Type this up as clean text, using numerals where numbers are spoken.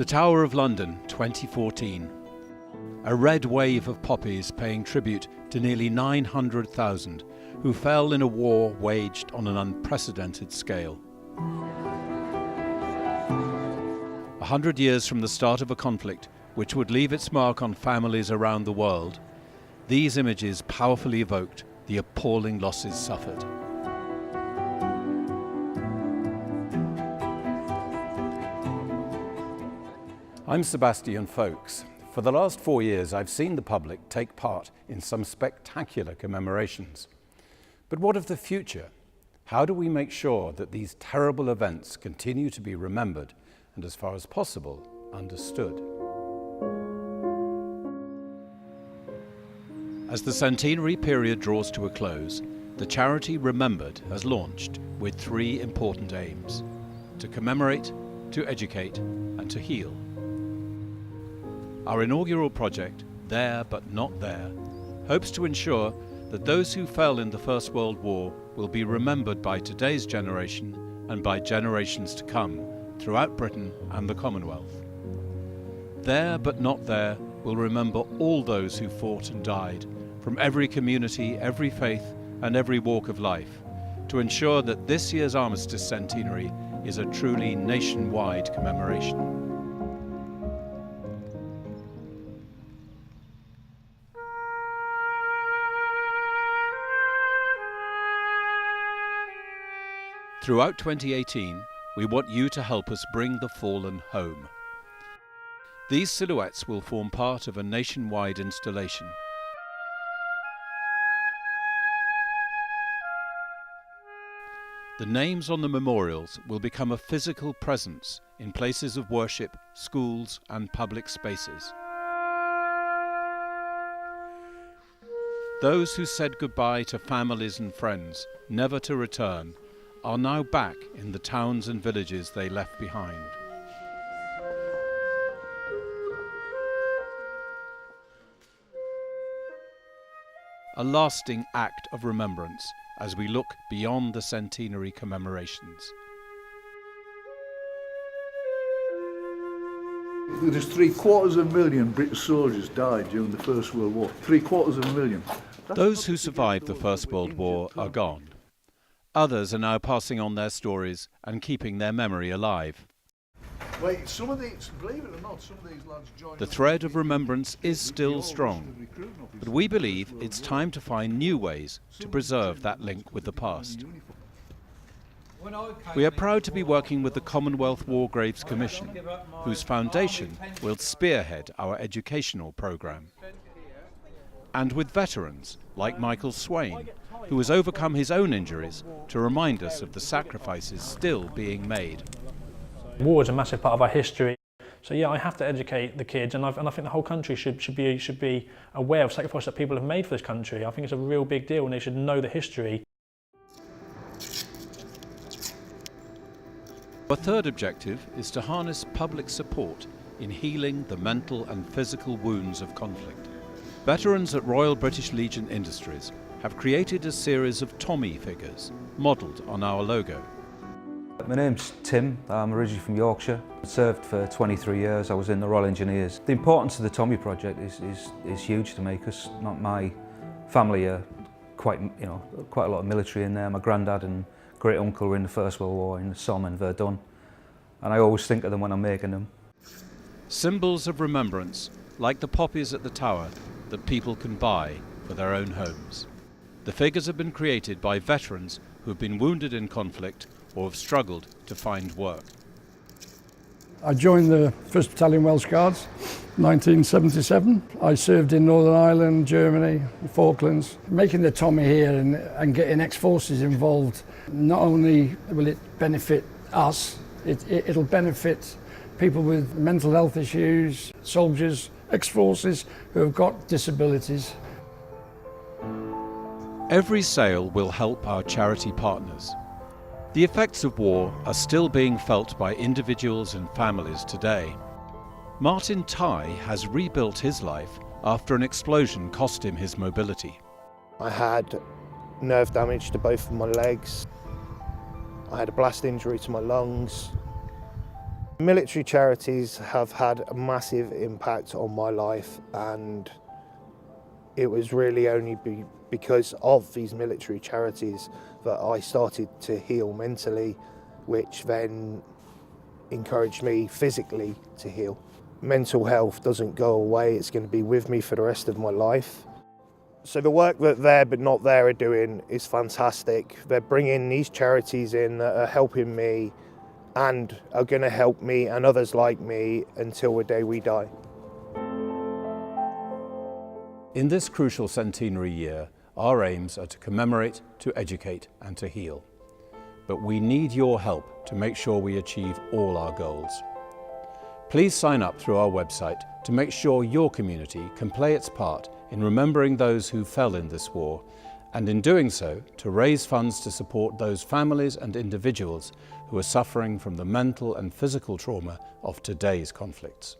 The Tower of London, 2014. A red wave of poppies paying tribute to nearly 900,000 who fell in a war waged on an unprecedented scale. 100 years from the start of a conflict which would leave its mark on families around the world, these images powerfully evoked the appalling losses suffered. I'm Sebastian Faulks. For the last 4 years, I've seen the public take part in some spectacular commemorations. But what of the future? How do we make sure that these terrible events continue to be remembered and, as far as possible, understood? As the centenary period draws to a close, the charity Remembered has launched with 3 important aims: to commemorate, to educate, and to heal. Our inaugural project, There But Not There, hopes to ensure that those who fell in the First World War will be remembered by today's generation and by generations to come throughout Britain and the Commonwealth. There But Not There will remember all those who fought and died from every community, every faith and every walk of life, to ensure that this year's Armistice Centenary is a truly nationwide commemoration. Throughout 2018, we want you to help us bring the fallen home. These silhouettes will form part of a nationwide installation. The names on the memorials will become a physical presence in places of worship, schools, and public spaces. Those who said goodbye to families and friends, never to return, are now back in the towns and villages they left behind. A lasting act of remembrance as we look beyond the centenary commemorations. There's 750,000 British soldiers died during the First World War. 750,000. Those who survived the First World War are gone. Others are now passing on their stories and keeping their memory alive. Believe it or not, some of these lads joined. The thread of remembrance is still strong, but we believe it's time to find new ways to preserve that link with the past. We are proud to be working with the Commonwealth War Graves Commission, whose foundation will spearhead our educational programme. And with veterans like Michael Swain, who has overcome his own injuries to remind us of the sacrifices still being made. War is a massive part of our history, so yeah, I have to educate the kids, and I think the whole country should be aware of sacrifices that people have made for this country. I think it's a real big deal, and they should know the history. Our third objective is to harness public support in healing the mental and physical wounds of conflict. Veterans at Royal British Legion Industries have created a series of Tommy figures modelled on our logo. My name's Tim, I'm originally from Yorkshire. I served for 23 years, I was in the Royal Engineers. The importance of the Tommy project is huge to me, because my family are quite a lot of military in there. My granddad and great uncle were in the First World War in the Somme and Verdun, and I always think of them when I'm making them. Symbols of remembrance, like the poppies at the Tower, that people can buy for their own homes. The figures have been created by veterans who have been wounded in conflict or have struggled to find work. I joined the 1st Battalion Welsh Guards, 1977. I served in Northern Ireland, Germany, the Falklands. Making the Tommy here and getting ex-forces involved, not only will it benefit us, it'll benefit people with mental health issues, soldiers, ex-forces who have got disabilities. Every sale will help our charity partners. The effects of war are still being felt by individuals and families today. Martin Tighe has rebuilt his life after an explosion cost him his mobility. I had nerve damage to both of my legs. I had a blast injury to my lungs. Military charities have had a massive impact on my life, and it was really only because of these military charities that I started to heal mentally, which then encouraged me physically to heal. Mental health doesn't go away, it's going to be with me for the rest of my life. So the work that There But Not There are doing is fantastic. They're bringing these charities in that are helping me and are going to help me and others like me until the day we die. In this crucial centenary year, our aims are to commemorate, to educate and to heal. But we need your help to make sure we achieve all our goals. Please sign up through our website to make sure your community can play its part in remembering those who fell in this war, and in doing so, to raise funds to support those families and individuals who are suffering from the mental and physical trauma of today's conflicts.